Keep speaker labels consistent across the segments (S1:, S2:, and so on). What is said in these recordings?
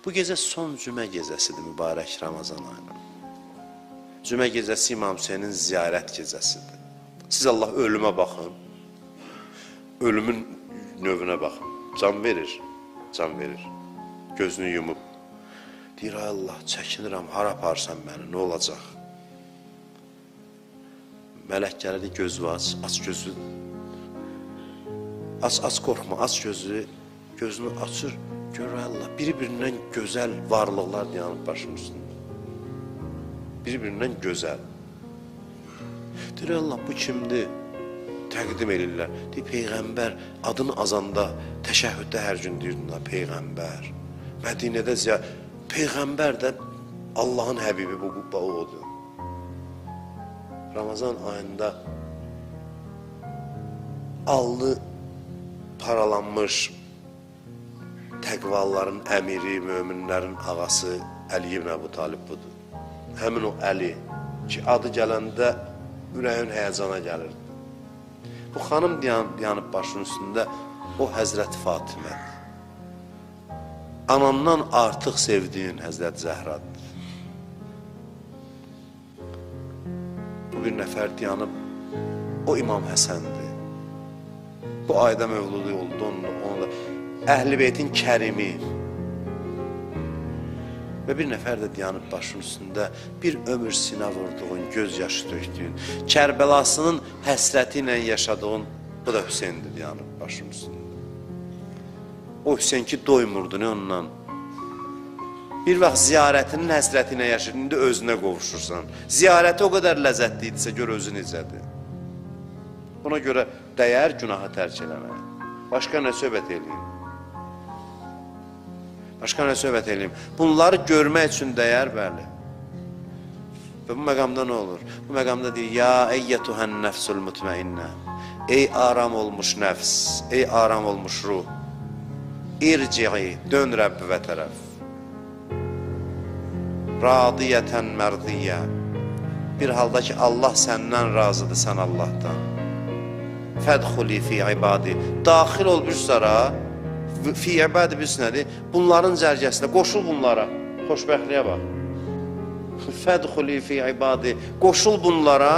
S1: Bu gecə son cümə gecəsidir mübarək Ramazan ayının. Cümə gecəsi İmam Hüseynin ziyarət gecəsidir. Siz Allah ölümə baxın, ölümün növünə baxın. Can verir, can verir. Gözünü yumub. Deyir, ay Allah, çəkinirəm, hara aparsan məni, nə olacaq? Mələk gəlir, gözü aç gözü. Aç qorxma, aç gözü. Gözünü açır, görür Allah, bir-birindən gözəl varlıqlar dayanıb başının üstündə. Bir-birindən gözəl. Deyir, Allah, bu kimdir? Təqdim edirlər. Deyir, Peyğəmbər adını azanda, təşəhhüddə hər gün deyirlər, Peyğəmbər. Mədinədə Peyğəmbər də Allahın həbibi bu odur. Ramazan ayında alnı paralanmış təqvaların əmiri, möminlərin ağası Əli ibn Əbu Talib budur. Həmin o Əli ki, adı gələndə ürəyin həyəcana gəlirdi. Bu xanım dayanıb başının üstündə o Həzrət Fatimədir. Anandan artıq sevdiyin Həzrət Zəhradır. Bu bir nəfər dayanıb, o İmam Həsəndir. Bu ayda mövludu oldu, onu da Əhl-i Beytin Kərimi və bir nəfər də dayanıb başının üstündə bir ömür sinə vurduğun, göz yaşı tökdüyün, Kərbəlasının həsrəti ilə yaşadığın, bu da Hüseyndir dayanıb başının üstündə. O Hüseyin ki, doymurdu ne ondan. Bir vaxt ziyarətinin həsrəti ilə yaşayır, indi özünə qovuşursan. Ziyarəti o qədər ləzzətli idisə, gör özü necədir. Buna görə dəyər günahı tərk eləməyə. Başqa nə söhbət eləyim? Başqa nə söhbət eləyim? Bunları görmək üçün dəyər, bəli. Və bu məqamda nə olur? Bu məqamda deyir, ya eyyətuhən nəfsul mutmainnə. Ey aram olmuş nəfs, ey aram olmuş ruh. İrci'i, dön Rəbbivə tərəf. Radiyətən mərdiyyə. Bir halda ki, Allah səndən razıdır, sən Allahdan. Fədxuli fi ibadi. Daxil ol bürsara, fi ibadi bürs nədir? Bunların cərgəsinə, qoşul bunlara. Xoşbəxtliyə bax. Fədxuli fi ibadi. Qoşul bunlara,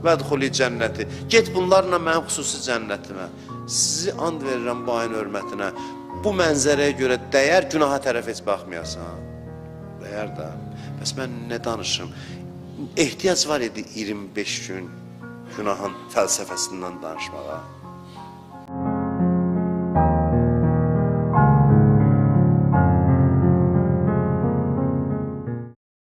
S1: vədxuli cənnəti. Get bunlarla mənim xüsusi cənnətimə. Sizi and verirəm bu ayın hörmətinə. Bu mənzərəyə görə dəyər, günaha tərəf heç baxmayasan. Dəyər də. Bəs mən nə danışım? Ehtiyac var idi 25 gün günahın fəlsəfəsindən danışmağa.